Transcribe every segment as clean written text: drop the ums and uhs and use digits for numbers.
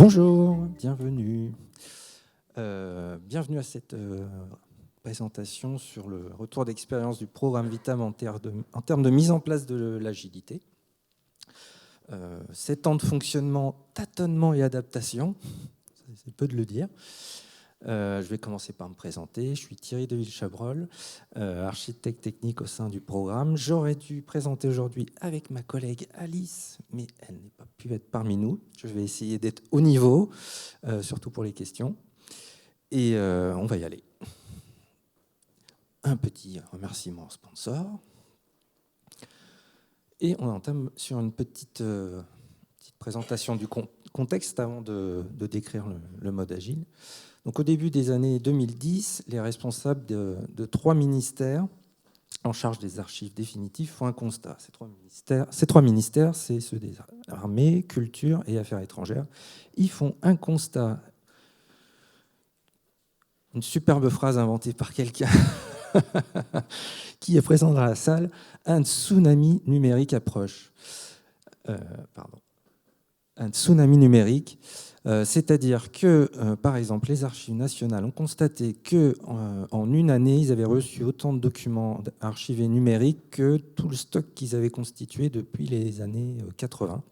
Bonjour, bienvenue. Bienvenue à cette présentation sur le retour d'expérience du programme Vitam en termes de mise en place de l'agilité. 7 ans de fonctionnement, tâtonnement et adaptation, c'est peu de le dire. Je vais commencer par me présenter. Je suis Thierry Deville-Chabrol, architecte technique au sein du programme. J'aurais dû présenter aujourd'hui avec ma collègue Alice, mais elle n'a pas pu être parmi nous. Je vais essayer d'être au niveau, surtout pour les questions. Et on va y aller. Un petit remerciement au sponsor. Et on entame sur une petite présentation du contexte avant de décrire le mode agile. Donc, au début des années 2010, les responsables de 3 ministères en charge des archives définitives font un constat. Ces trois ministères, c'est ceux des armées, culture et affaires étrangères. Ils font un constat, une superbe phrase inventée par quelqu'un qui est présent dans la salle, un tsunami numérique approche. Un tsunami numérique. C'est-à-dire que, par exemple, les archives nationales ont constaté qu'en une année, ils avaient reçu autant de documents archivés numériques que tout le stock qu'ils avaient constitué depuis les années 80.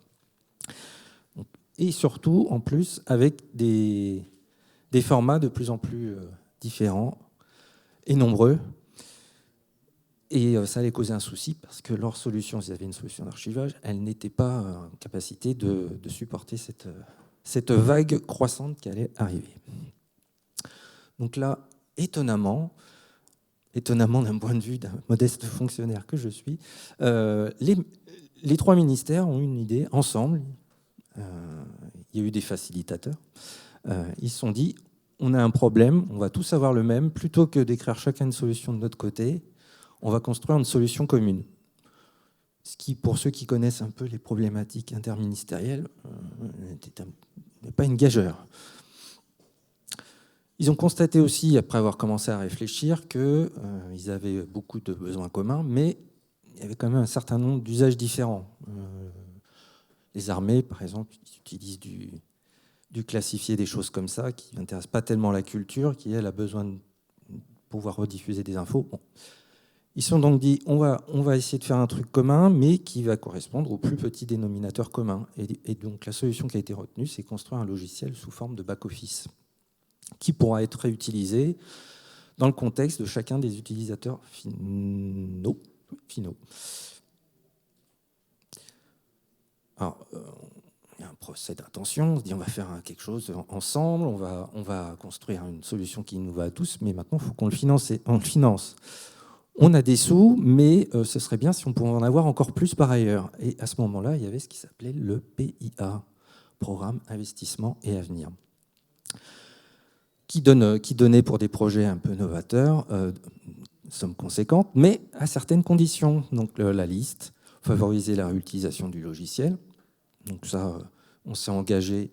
Et surtout, en plus, avec des formats de plus en plus différents et nombreux. Et ça allait causer un souci parce que leur solution, s'ils avaient une solution d'archivage, elle n'était pas en capacité de supporter cette vague croissante qui allait arriver. Donc là, étonnamment d'un point de vue d'un modeste fonctionnaire que je suis, les 3 ministères ont une idée ensemble. Il y a eu des facilitateurs. Ils se sont dit, on a un problème, on va tous avoir le même. Plutôt que d'écrire chacun une solution de notre côté, on va construire une solution commune. Ce qui, pour ceux qui connaissent un peu les problématiques interministérielles, n'est pas une gageure. Ils ont constaté aussi, après avoir commencé à réfléchir, qu'ils avaient beaucoup de besoins communs, mais il y avait quand même un certain nombre d'usages différents. Les armées, par exemple, ils utilisent du classifié, des choses comme ça, qui n'intéressent pas tellement la culture, qui, elle, a besoin de pouvoir rediffuser des infos. Bon. Ils se sont donc dit, on va essayer de faire un truc commun, mais qui va correspondre au plus petit dénominateur commun. Et donc la solution qui a été retenue, c'est construire un logiciel sous forme de back-office, qui pourra être réutilisé dans le contexte de chacun des utilisateurs finaux. Alors, il y a un procès d'attention, on se dit on va faire quelque chose ensemble, on va construire une solution qui nous va à tous, mais maintenant il faut qu'on le finance. On a des sous, mais ce serait bien si on pouvait en avoir encore plus par ailleurs. Et à ce moment-là, il y avait ce qui s'appelait le PIA, Programme Investissement et Avenir, qui donnait pour des projets un peu novateurs, sommes conséquentes, mais à certaines conditions. Donc la liste, favoriser la réutilisation du logiciel. Donc ça, on s'est engagé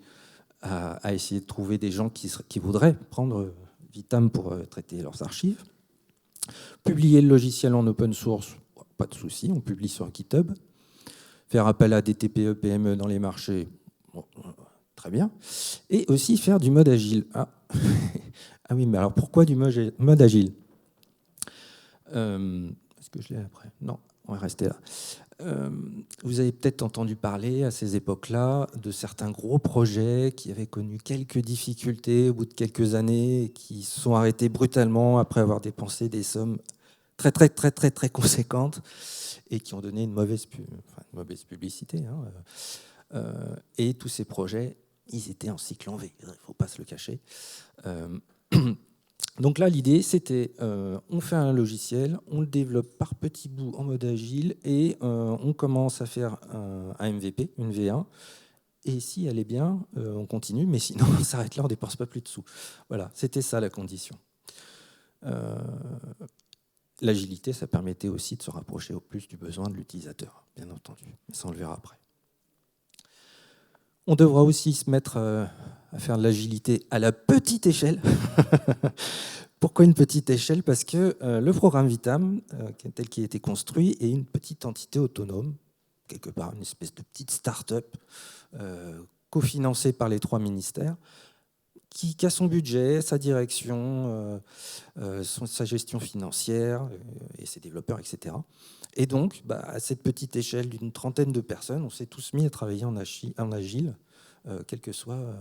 à essayer de trouver des gens qui voudraient prendre Vitam pour traiter leurs archives. Publier le logiciel en open source, pas de souci, on publie sur GitHub. Faire appel à des TPE, PME dans les marchés, bon, très bien. Et aussi faire du mode agile. Ah oui, mais alors pourquoi du mode agile ? Est-ce que je l'ai après ? Non, on va rester là. Vous avez peut-être entendu parler à ces époques-là de certains gros projets qui avaient connu quelques difficultés au bout de quelques années et qui se sont arrêtés brutalement après avoir dépensé des sommes très, très, très, très, très conséquentes et qui ont donné une mauvaise publicité. Et tous ces projets, ils étaient en cycle en V, il ne faut pas se le cacher. Donc là, l'idée, c'était, on fait un logiciel, on le développe par petits bouts en mode agile et on commence à faire un MVP, une V1. Et si elle est bien, on continue, mais sinon, on s'arrête là, on ne dépense pas plus de sous. Voilà, c'était ça la condition. L'agilité, ça permettait aussi de se rapprocher au plus du besoin de l'utilisateur, bien entendu. Mais ça, on le verra après. On devra aussi se mettre à faire de l'agilité à la petite échelle. Pourquoi une petite échelle ? Parce que le programme Vitam, tel qu'il a été construit, est une petite entité autonome, quelque part une espèce de petite start-up cofinancé par les 3 ministères, qui a son budget, sa direction, sa gestion financière et ses développeurs, etc. Et donc, à cette petite échelle d'une trentaine de personnes, on s'est tous mis à travailler en agile, quel que soit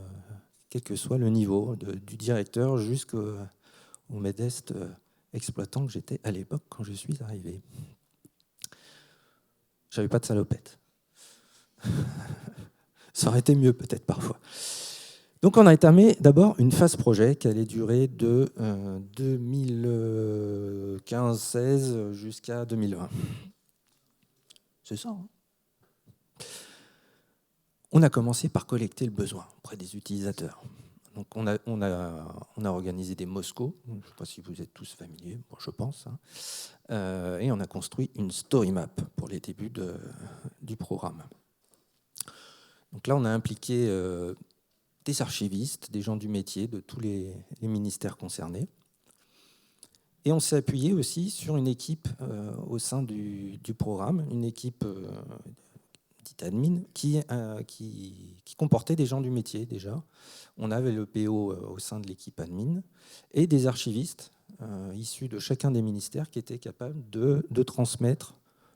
le niveau, du directeur jusqu'au modeste exploitant que j'étais à l'époque quand je suis arrivé. J'avais pas de salopette. Ça aurait été mieux peut-être parfois. Donc on a entamé d'abord une phase projet qui allait durer de 2015-16 jusqu'à 2020. C'est ça. Hein. On a commencé par collecter le besoin auprès des utilisateurs. Donc on a organisé des Moscos, je ne sais pas si vous êtes tous familiers, bon, je pense, hein. Et on a construit une story map pour les débuts du programme. Donc là, on a impliqué des archivistes, des gens du métier, de tous les ministères concernés. Et on s'est appuyé aussi sur une équipe au sein du programme, une équipe dite admin, qui comportait des gens du métier déjà. On avait le PO au sein de l'équipe admin et des archivistes issus de chacun des ministères qui étaient capables de transmettre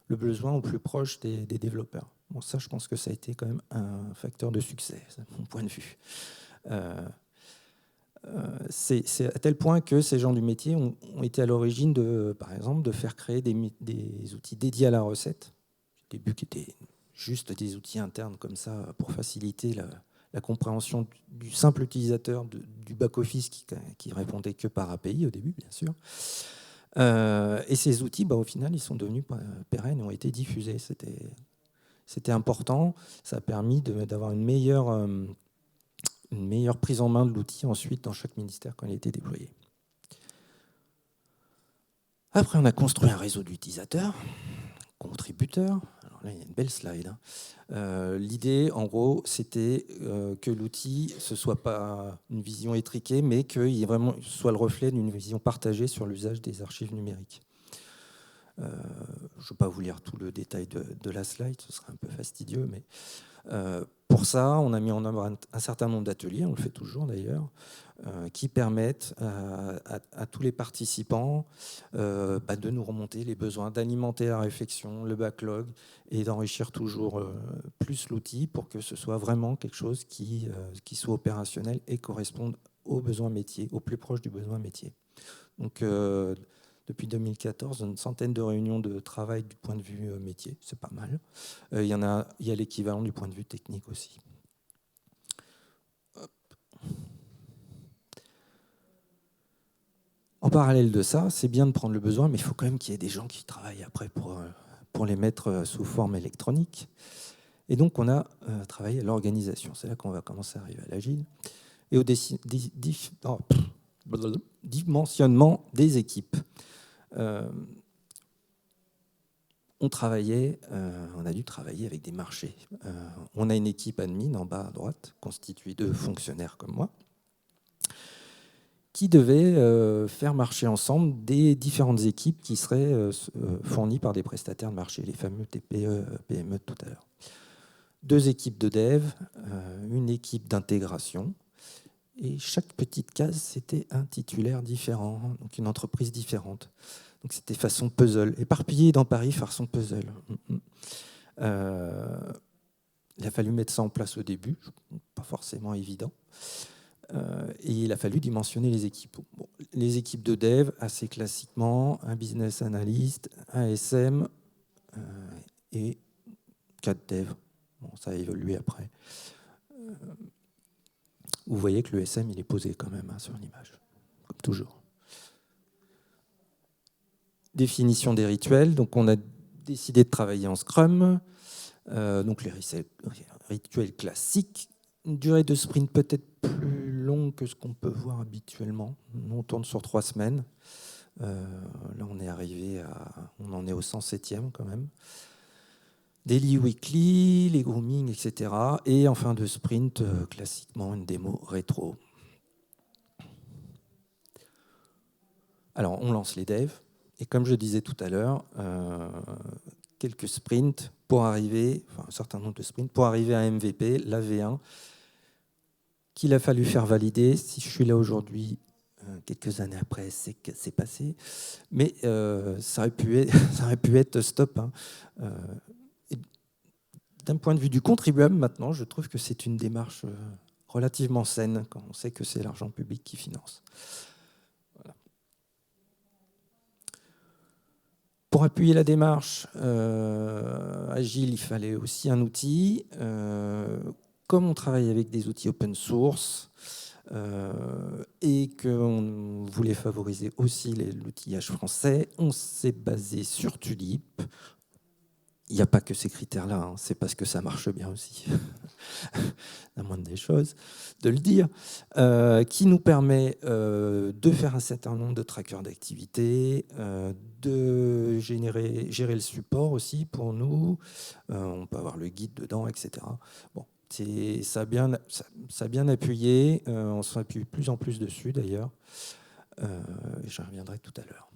le besoin au plus proche des développeurs. Bon, ça, je pense que ça a été quand même un facteur de succès, de mon point de vue. C'est à tel point que ces gens du métier ont été à l'origine, par exemple, de faire créer des outils dédiés à la recette. Au début, qui étaient juste des outils internes comme ça pour faciliter la compréhension du simple utilisateur du back-office qui répondait que par API au début, bien sûr. Et ces outils, au final, ils sont devenus pérennes et ont été diffusés. C'était important. Ça a permis d'avoir une meilleure prise en main de l'outil ensuite dans chaque ministère quand il a été déployé. Après, on a construit un réseau d'utilisateurs, contributeurs. Alors là, il y a une belle slide. Hein. L'idée, en gros, c'était que l'outil, ce ne soit pas une vision étriquée, mais qu'il soit le reflet d'une vision partagée sur l'usage des archives numériques. Je ne vais pas vous lire tout le détail de la slide, ce serait un peu fastidieux, mais pour ça, on a mis en œuvre un certain nombre d'ateliers, on le fait toujours d'ailleurs, qui permettent à tous les participants de nous remonter les besoins, d'alimenter la réflexion, le backlog, et d'enrichir toujours plus l'outil pour que ce soit vraiment quelque chose qui soit opérationnel et corresponde aux besoins métiers, au plus proche du besoin métier. Donc, depuis 2014, une centaine de réunions de travail du point de vue métier, c'est pas mal. Il y a l'équivalent du point de vue technique aussi. Hop. En parallèle de ça, c'est bien de prendre le besoin, mais il faut quand même qu'il y ait des gens qui travaillent après pour les mettre sous forme électronique. Et donc, on a travaillé à l'organisation. C'est là qu'on va commencer à arriver à l'agile. Et au dimensionnement des équipes. On a dû travailler avec des marchés. On a une équipe admin en bas à droite, constituée de fonctionnaires comme moi, qui devaient faire marcher ensemble des différentes équipes qui seraient fournies par des prestataires de marché, les fameux TPE, PME de tout à l'heure. 2 équipes de dev, une équipe d'intégration, et chaque petite case, c'était un titulaire différent, donc une entreprise différente. Donc c'était façon puzzle, éparpillé dans Paris façon puzzle. Il a fallu mettre ça en place au début, pas forcément évident. Et il a fallu dimensionner les équipes. Bon, les équipes de dev, assez classiquement, un business analyst, un SM et 4 devs. Bon, ça a évolué après. Vous voyez que le SM, il est posé quand même sur l'image, comme toujours. Définition des rituels. Donc, on a décidé de travailler en Scrum. Donc, les rituels classiques. Une durée de sprint peut-être plus longue que ce qu'on peut voir habituellement. Nous, on tourne sur 3 semaines. Là, on en est au 107e quand même. Daily, weekly, les grooming, etc. Et en fin de sprint, classiquement, une démo rétro. Alors, on lance les devs. Et comme je disais tout à l'heure, quelques sprints pour arriver, un certain nombre de sprints pour arriver à MVP, la V1, qu'il a fallu faire valider. Si je suis là aujourd'hui, quelques années après, c'est que c'est passé. Mais ça aurait pu être stop. Hein. D'un point de vue du contribuable, maintenant, je trouve que c'est une démarche relativement saine quand on sait que c'est l'argent public qui finance. Voilà. Pour appuyer la démarche agile, il fallait aussi un outil. Comme on travaille avec des outils open source et qu'on voulait favoriser aussi l'outillage français, on s'est basé sur Tulip. Il n'y a pas que ces critères-là, hein, c'est parce que ça marche bien aussi, la moindre des choses, de le dire, qui nous permet de faire un certain nombre de trackers d'activité, de gérer le support aussi pour nous, on peut avoir le guide dedans, etc. Bon, ça a bien appuyé, on s'appuie de plus en plus dessus d'ailleurs, j'en reviendrai tout à l'heure.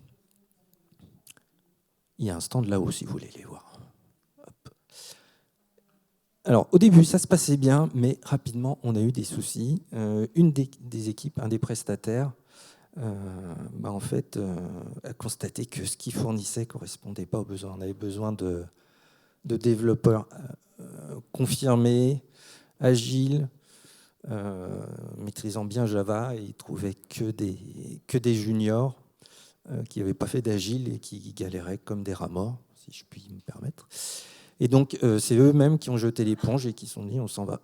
Il y a un stand là-haut si vous voulez les voir. Alors, au début, ça se passait bien, mais rapidement, on a eu des soucis. Une des équipes, un des prestataires, en fait, a constaté que ce qu'il fournissait ne correspondait pas aux besoins. On avait besoin de développeurs confirmés, agiles, maîtrisant bien Java, et il trouvait que des juniors qui n'avaient pas fait d'agile et qui galéraient comme des rats morts, si je puis me permettre. Et donc, c'est eux-mêmes qui ont jeté l'éponge et qui se sont dit, on s'en va.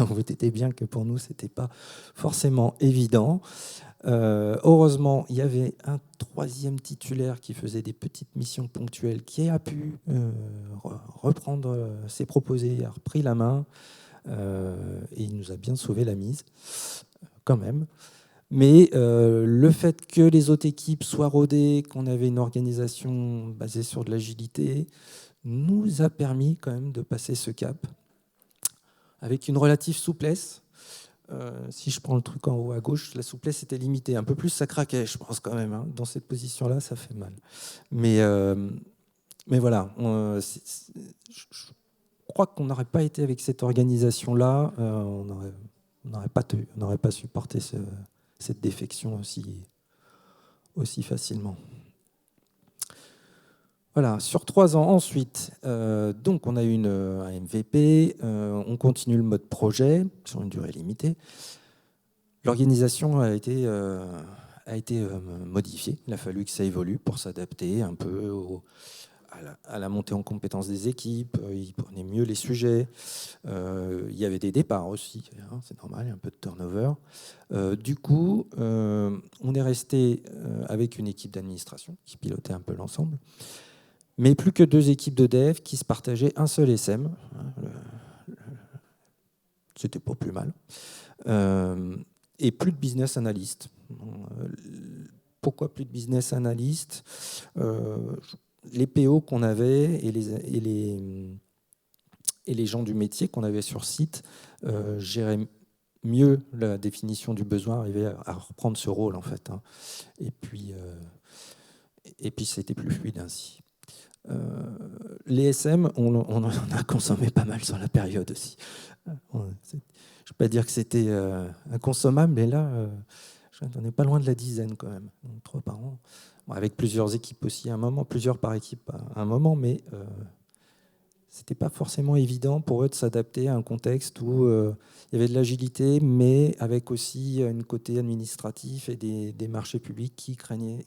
Vous doutez bien que pour nous, ce n'était pas forcément évident. Heureusement, il y avait un troisième titulaire qui faisait des petites missions ponctuelles, qui a pu reprendre ses proposés, a repris la main, et il nous a bien sauvé la mise, quand même. Mais le fait que les autres équipes soient rodées, qu'on avait une organisation basée sur de l'agilité, nous a permis quand même de passer ce cap avec une relative souplesse. Si je prends le truc en haut à gauche, la souplesse était limitée. Un peu plus, ça craquait, je pense quand même. Hein. Dans cette position-là, ça fait mal. Mais voilà, je crois qu'on n'aurait pas été avec cette organisation-là, on n'aurait pas supporté cette défection aussi facilement. Voilà, sur 3 ans ensuite, donc on a eu un MVP, on continue le mode projet sur une durée limitée. L'organisation a été modifiée, il a fallu que ça évolue pour s'adapter un peu à la montée en compétence des équipes, ils prenaient mieux les sujets, il y avait des départs aussi, hein, c'est normal, il y a un peu de turnover. Du coup, on est resté avec une équipe d'administration qui pilotait un peu l'ensemble, mais plus que 2 équipes de dev qui se partageaient un seul SM. C'était pas plus mal. Et plus de business analyst. Pourquoi plus de business analyst ? Les PO qu'on avait et les gens du métier qu'on avait sur site géraient mieux la définition du besoin, arrivaient à reprendre ce rôle en fait. Hein. Et puis c'était plus fluide ainsi. Les SM, on en a consommé pas mal sur la période aussi. Je ne vais pas dire que c'était inconsommable, mais là, on n'est pas loin de la dizaine quand même. Donc, 3 par an. Bon, avec plusieurs équipes aussi à un moment, plusieurs par équipe à un moment, mais ce n'était pas forcément évident pour eux de s'adapter à un contexte où il y avait de l'agilité, mais avec aussi un côté administratif et des marchés publics qui craignaient,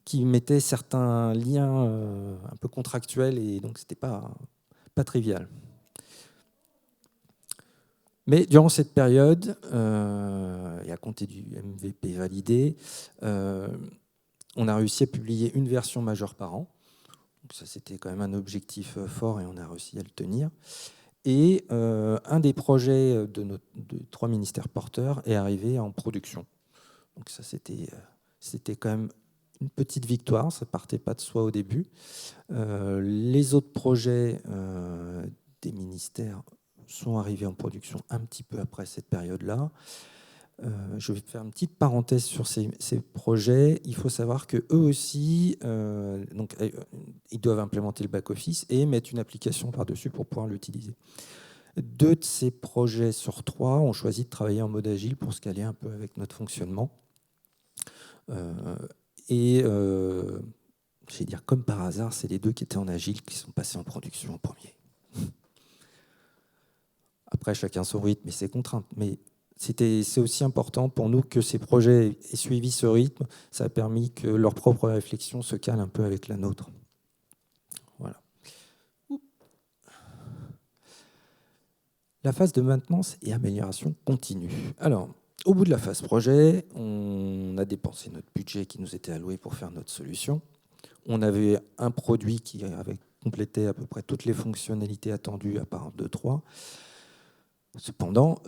qui mettaient certains liens un peu contractuels, et donc ce n'était pas trivial. Mais durant cette période, et à compter du MVP validé, on a réussi à publier une version majeure par an. Donc ça, c'était quand même un objectif fort et on a réussi à le tenir. Et un des projets de 3 ministères porteurs est arrivé en production. Donc ça, c'était quand même une petite victoire, ça ne partait pas de soi au début. Les autres projets des ministères sont arrivés en production un petit peu après cette période-là. Je vais faire une petite parenthèse sur ces projets. Il faut savoir qu'eux aussi, ils doivent implémenter le back-office et mettre une application par-dessus pour pouvoir l'utiliser. 2 de ces projets sur 3 ont choisi de travailler en mode agile pour se caler un peu avec notre fonctionnement. Je vais dire comme par hasard, c'est les 2 qui étaient en agile qui sont passés en production en premier. Après, chacun son rythme et ses contraintes. Mais c'est aussi important pour nous que ces projets aient suivi ce rythme. Ça a permis que leur propre réflexion se cale un peu avec la nôtre. Voilà. La phase de maintenance et amélioration continue. Alors, au bout de la phase projet, on a dépensé notre budget qui nous était alloué pour faire notre solution. On avait un produit qui avait complété à peu près toutes les fonctionnalités attendues à part 2-3. Cependant,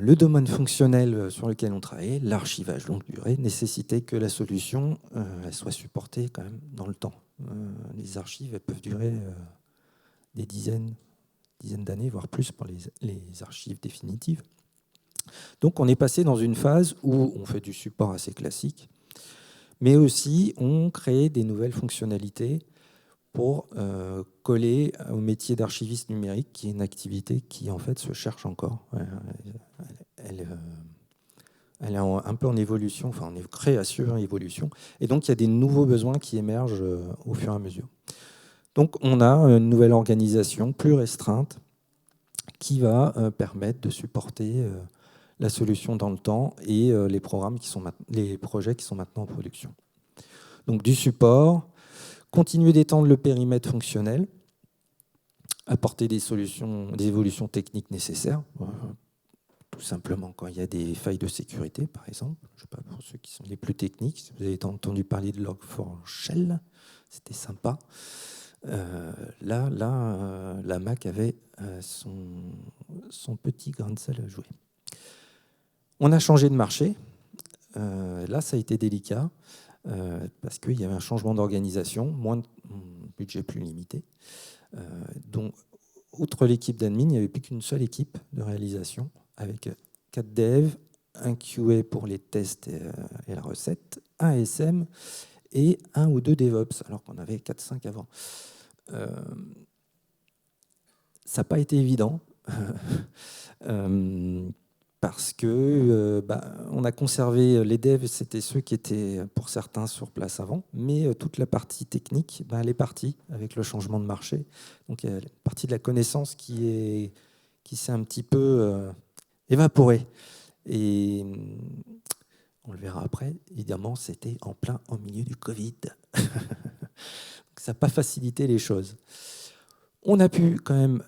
le domaine fonctionnel sur lequel on travaillait, l'archivage longue durée, nécessitait que la solution elle soit supportée quand même dans le temps. Les archives elles peuvent durer des dizaines d'années, voire plus pour les archives définitives. Donc on est passé dans une phase où on fait du support assez classique, mais aussi on crée des nouvelles fonctionnalités pour coller au métier d'archiviste numérique, qui est une activité qui en fait se cherche encore. Elle est un peu en évolution, enfin en création, en évolution. Et donc il y a des nouveaux besoins qui émergent au fur et à mesure. Donc on a une nouvelle organisation plus restreinte qui va permettre de supporter la solution dans le temps et les projets qui sont maintenant en production. Donc du support, continuer d'étendre le périmètre fonctionnel, apporter des évolutions techniques nécessaires, tout simplement quand il y a des failles de sécurité, par exemple. Je ne sais pas, pour ceux qui sont les plus techniques, si vous avez entendu parler de Log4Shell, c'était sympa. La Mac avait son petit grain de sel à jouer. On a changé de marché. Là, ça a été délicat. Parce qu'il y avait un changement d'organisation, moins de budget plus limité. Donc, outre l'équipe d'admin, il n'y avait plus qu'une seule équipe de réalisation, avec 4 devs, un QA pour les tests et la recette, un SM et 1 ou 2 DevOps, alors qu'on avait 4-5 avant. Ça n'a pas été évident. Parce que on a conservé les devs, c'était ceux qui étaient pour certains sur place avant, mais toute la partie technique, elle est partie avec le changement de marché. Donc il y a une partie de la connaissance qui s'est un petit peu évaporée. Et on le verra après, évidemment, c'était en milieu du Covid. Ça n'a pas facilité les choses. On a pu quand même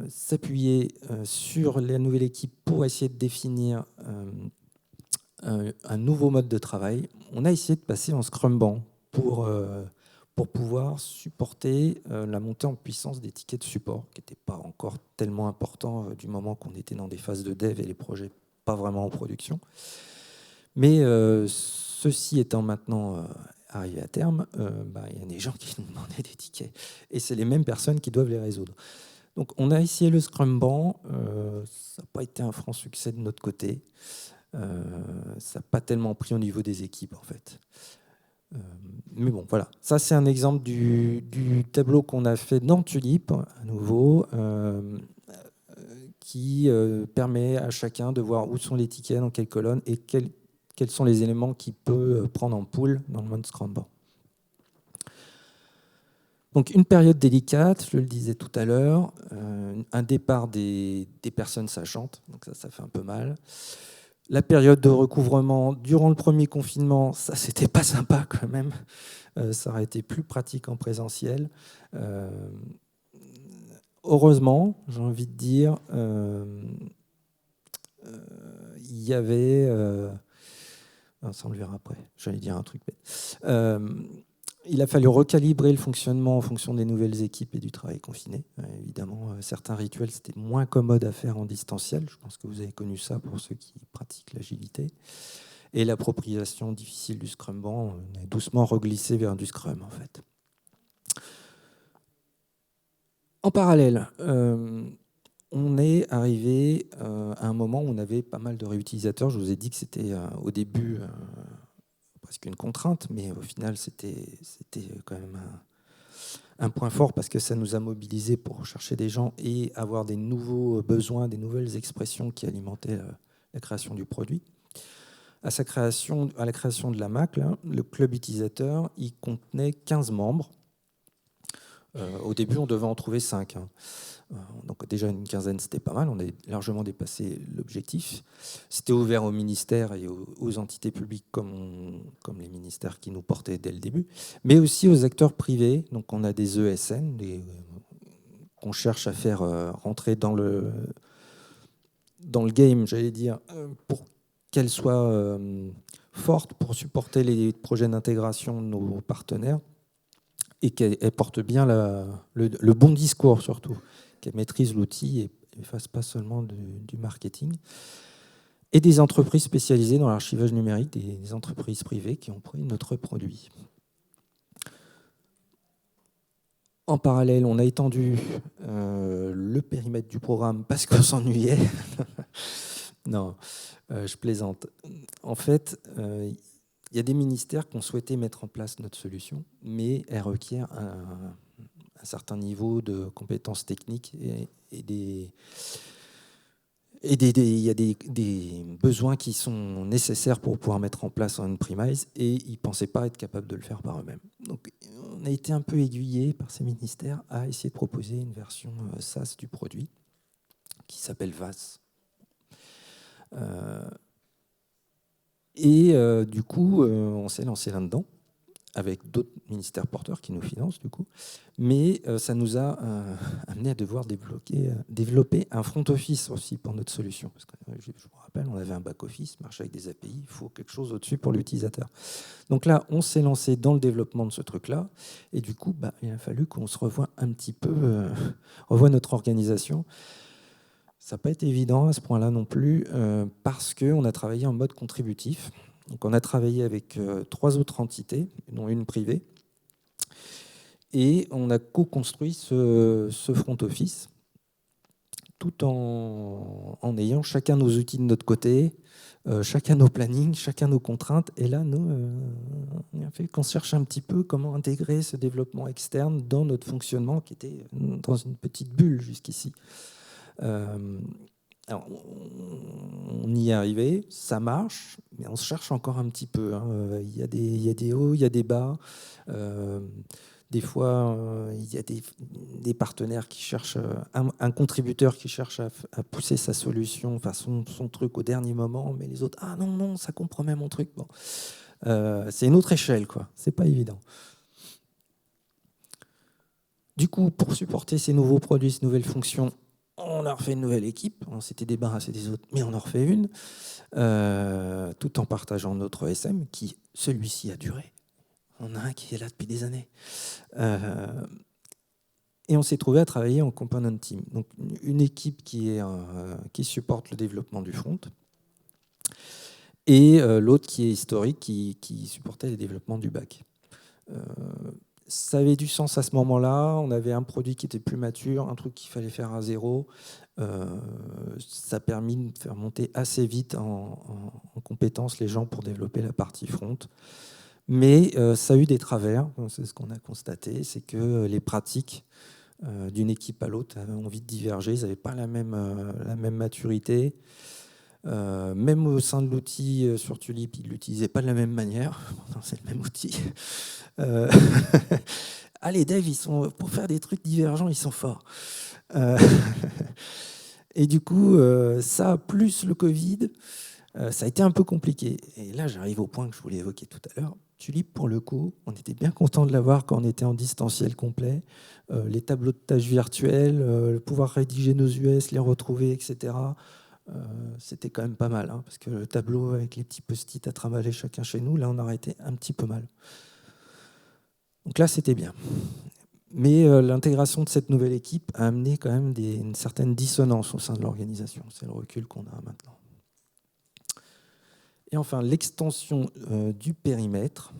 s'appuyer sur la nouvelle équipe pour essayer de définir un nouveau mode de travail. On a essayé de passer en Scrumban pour pouvoir supporter la montée en puissance des tickets de support, qui n'étaient pas encore tellement importants du moment qu'on était dans des phases de dev et les projets pas vraiment en production. Mais ceci étant maintenant arrivé à terme, il y a des gens qui nous demandaient des tickets. Et c'est les mêmes personnes qui doivent les résoudre. Donc on a essayé le Scrumban, ça n'a pas été un franc succès de notre côté. Ça n'a pas tellement pris au niveau des équipes en fait. Mais bon, voilà. Ça, c'est un exemple du tableau qu'on a fait dans Tulip, à nouveau, qui permet à chacun de voir où sont les tickets, dans quelle colonne, et quels sont les éléments qu'il peut prendre en pool dans le mode Scrumban. Donc une période délicate, je le disais tout à l'heure, un départ des personnes sachantes, donc ça fait un peu mal. La période de recouvrement durant le premier confinement, ça c'était pas sympa quand même. Ça aurait été plus pratique en présentiel. Heureusement, j'ai envie de dire, il y avait... ça on le verra après, j'allais dire un truc bête. Il a fallu recalibrer le fonctionnement en fonction des nouvelles équipes et du travail confiné. Évidemment, certains rituels, c'était moins commode à faire en distanciel. Je pense que vous avez connu ça pour ceux qui pratiquent l'agilité. Et l'appropriation difficile du Scrumban, on a doucement reglissé vers du Scrum, en fait. En parallèle, on est arrivé à un moment où on avait pas mal de réutilisateurs. Je vous ai dit que c'était au début presque une contrainte, mais au final, c'était quand même un point fort parce que ça nous a mobilisés pour chercher des gens et avoir des nouveaux besoins, des nouvelles expressions qui alimentaient la création du produit. À la création de la MAC, là, le club utilisateur, il contenait 15 membres. Au début, on devait en trouver 5. Donc déjà une quinzaine, c'était pas mal. On a largement dépassé l'objectif. C'était ouvert au ministère et aux entités publiques comme les ministères qui nous portaient dès le début, mais aussi aux acteurs privés. Donc on a des ESN qu'on cherche à faire rentrer dans le game, j'allais dire, pour qu'elles soient fortes pour supporter les projets d'intégration de nos partenaires et qu'elles portent bien le bon discours surtout, qu'elles maîtrisent l'outil et ne fassent pas seulement du marketing. Et des entreprises spécialisées dans l'archivage numérique, des entreprises privées qui ont pris notre produit. En parallèle, on a étendu le périmètre du programme parce qu'on s'ennuyait. Non, je plaisante. En fait, il y a des ministères qui ont souhaité mettre en place notre solution, mais elle requiert un certain niveau de compétences techniques et il y a des besoins qui sont nécessaires pour pouvoir mettre en place un on-premise et ils ne pensaient pas être capables de le faire par eux-mêmes. Donc on a été un peu aiguillés par ces ministères à essayer de proposer une version SaaS du produit qui s'appelle VAS. Du coup, on s'est lancé là-dedans avec d'autres ministères porteurs qui nous financent du coup, mais ça nous a amené à devoir développer un front office aussi pour notre solution. Parce que, je vous rappelle, on avait un back office, marche avec des API, il faut quelque chose au-dessus pour l'utilisateur. Donc là, on s'est lancé dans le développement de ce truc-là, et du coup, il a fallu qu'on se revoie un petit peu, revoie notre organisation. Ça n'a pas été évident à ce point-là non plus, parce qu'on a travaillé en mode contributif. Donc on a travaillé avec 3 autres entités, dont une privée, et on a co-construit ce front office, tout en ayant chacun nos outils de notre côté, chacun nos plannings, chacun nos contraintes. Et là, nous, on a fait qu'on cherche un petit peu comment intégrer ce développement externe dans notre fonctionnement qui était dans une petite bulle jusqu'ici. Alors, on y est arrivé, ça marche, mais on se cherche encore un petit peu. Il y a des hauts, il y a des bas. Des fois, il y a des partenaires qui cherchent, un contributeur qui cherche à pousser sa solution, enfin son truc au dernier moment, mais les autres, ah non, ça compromet mon truc. Bon. C'est une autre échelle, quoi. C'est pas évident. Du coup, pour supporter ces nouveaux produits, ces nouvelles fonctions, on a refait une nouvelle équipe. On s'était débarrassé des autres, mais on en refait une, tout en partageant notre SM, qui, celui-ci, a duré. On a un qui est là depuis des années. Et on s'est trouvé à travailler en component team. Donc, une équipe qui supporte le développement du front, et l'autre qui est historique, qui supportait les développements du back. Ça avait du sens à ce moment-là. On avait un produit qui était plus mature, un truc qu'il fallait faire à zéro. Ça a permis de faire monter assez vite en compétences les gens pour développer la partie front. Mais ça a eu des travers. C'est ce qu'on a constaté, c'est que les pratiques d'une équipe à l'autre avaient envie de diverger. Ils n'avaient pas la même maturité. Même au sein de l'outil sur Tulip, ils ne l'utilisaient pas de la même manière. C'est le même outil. Les devs, pour faire des trucs divergents, ils sont forts. Et du coup, ça, plus le Covid, ça a été un peu compliqué. Et là, j'arrive au point que je voulais évoquer tout à l'heure. Tulip, pour le coup, on était bien content de l'avoir quand on était en distanciel complet. Les tableaux de tâches virtuels, pouvoir rédiger nos US, les retrouver, etc. C'était quand même pas mal, parce que le tableau avec les petits post-it à trimballer chacun chez nous, là, on aurait été un petit peu mal. Donc là, c'était bien. Mais l'intégration de cette nouvelle équipe a amené quand même une certaine dissonance au sein de l'organisation. C'est le recul qu'on a maintenant. Et enfin, l'extension du périmètre.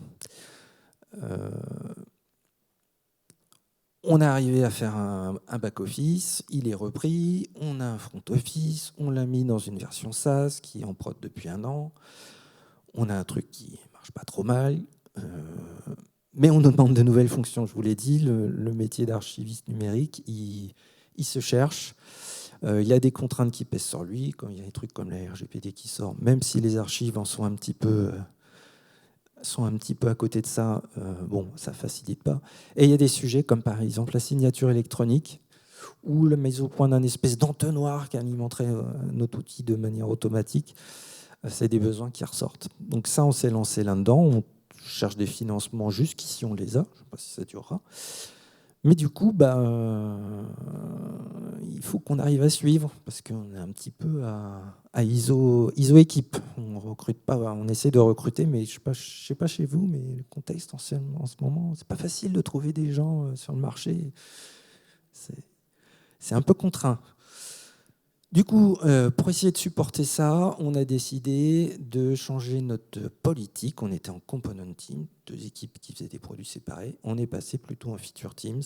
On est arrivé à faire un back-office, il est repris, on a un front-office, on l'a mis dans une version SaaS qui est en prod depuis 1 an. On a un truc qui ne marche pas trop mal. Mais on nous demande de nouvelles fonctions, je vous l'ai dit. Le métier d'archiviste numérique, il se cherche. Il y a des contraintes qui pèsent sur lui, quand il y a des trucs comme la RGPD qui sort, même si les archives en sont un petit peu à côté de ça, bon, ça ne facilite pas. Et il y a des sujets comme par exemple la signature électronique ou la mise au point d'un espèce d'entonnoir qui alimenterait notre outil de manière automatique. C'est des besoins qui ressortent. Donc ça, on s'est lancé là-dedans. On cherche des financements jusqu'ici, on les a. Je ne sais pas si ça durera. Mais du coup, il faut qu'on arrive à suivre parce qu'on est un petit peu à ISO équipe. On recrute pas, on essaie de recruter, mais je sais pas chez vous, mais le contexte en ce moment, c'est pas facile de trouver des gens sur le marché. C'est un peu contraint. Du coup, pour essayer de supporter ça, on a décidé de changer notre politique. On était en component team, 2 équipes qui faisaient des produits séparés. On est passé plutôt en feature teams.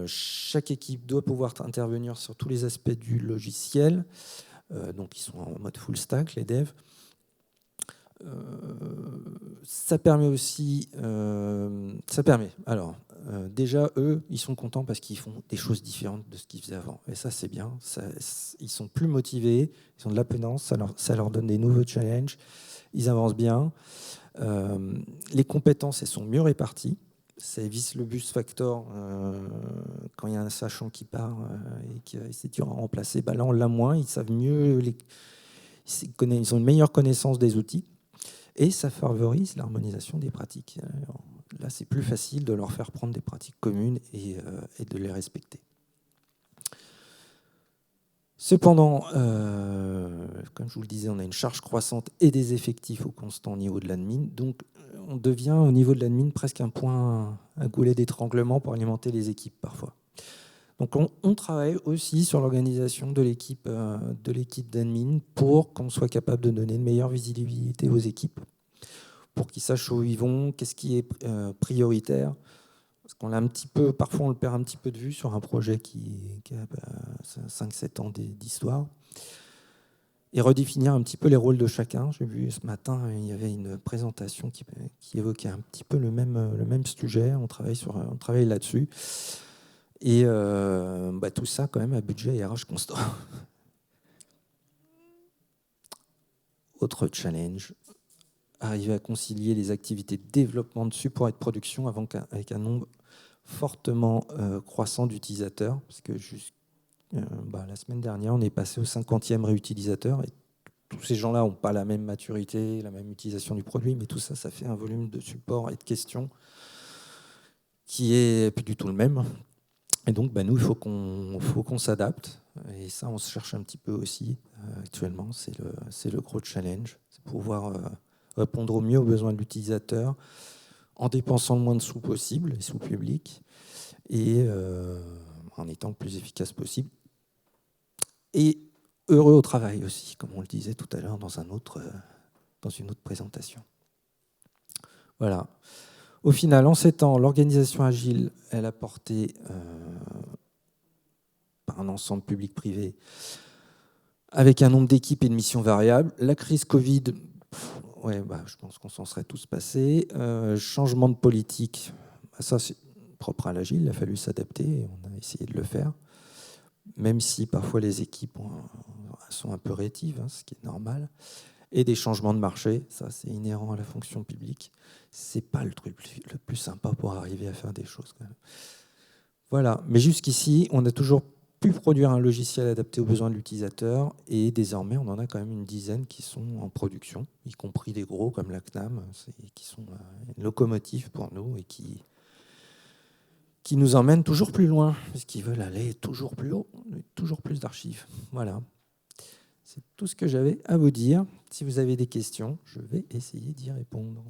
Chaque équipe doit pouvoir intervenir sur tous les aspects du logiciel. Donc, ils sont en mode full stack, les devs. Ça permet aussi... Alors, déjà, eux, ils sont contents parce qu'ils font des choses différentes de ce qu'ils faisaient avant. Et ça, c'est bien. Ils sont plus motivés, ils ont de l'appétence, ça leur donne des nouveaux challenges. Ils avancent bien. Les compétences, elles sont mieux réparties. Ça évite le bus factor quand il y a un sachant qui part et que c'est dur à remplacer. Là, on l'a moins. Ils savent mieux. Ils ont une meilleure connaissance des outils. Et ça favorise l'harmonisation des pratiques. Alors, là, c'est plus facile de leur faire prendre des pratiques communes et de les respecter. Cependant, comme je vous le disais, on a une charge croissante et des effectifs au constant niveau de l'admin. Donc, on devient au niveau de l'admin presque un goulet d'étranglement pour alimenter les équipes parfois. Donc, on travaille aussi sur l'organisation de l'équipe d'admin pour qu'on soit capable de donner une meilleure visibilité aux équipes, pour qu'ils sachent où ils vont, qu'est-ce qui est prioritaire. Parce qu'on l'a parfois on le perd un petit peu de vue sur un projet qui a 5-7 ans d'histoire. Et redéfinir un petit peu les rôles de chacun. J'ai vu ce matin, il y avait une présentation qui évoquait un petit peu le même sujet. On travaille là-dessus. Et tout ça, quand même, à budget et RH constant. Autre challenge, arriver à concilier les activités de développement, de support et de production avec un nombre fortement croissant d'utilisateurs. Parce que la semaine dernière, on est passé au 50e réutilisateur. Et tous ces gens-là n'ont pas la même maturité, la même utilisation du produit, mais tout ça, ça fait un volume de support et de questions qui est plus du tout le même. Et donc, nous, il faut qu'on s'adapte. Et ça, on se cherche un petit peu aussi actuellement. C'est le gros challenge. C'est pouvoir répondre au mieux aux besoins de l'utilisateur en dépensant le moins de sous possible, les sous publics, et en étant le plus efficace possible. Et heureux au travail aussi, comme on le disait tout à l'heure dans une autre présentation. Voilà. Au final, en 7 ans, l'organisation agile, elle a porté par un ensemble public-privé avec un nombre d'équipes et de missions variables. La crise Covid, je pense qu'on s'en serait tous passés. Changement de politique, ça c'est propre à l'agile, il a fallu s'adapter, on a essayé de le faire. Même si parfois les équipes sont un peu rétives, ce qui est normal. Et des changements de marché, ça c'est inhérent à la fonction publique. C'est pas le truc le plus sympa pour arriver à faire des choses quand même. Voilà, mais jusqu'ici, on a toujours pu produire un logiciel adapté aux besoins de l'utilisateur et désormais, on en a quand même une dizaine qui sont en production, y compris des gros comme la CNAM, qui sont une locomotive pour nous et qui nous emmènent toujours plus loin, parce qu'ils veulent aller toujours plus haut, toujours plus d'archives. Voilà. C'est tout ce que j'avais à vous dire. Si vous avez des questions, je vais essayer d'y répondre.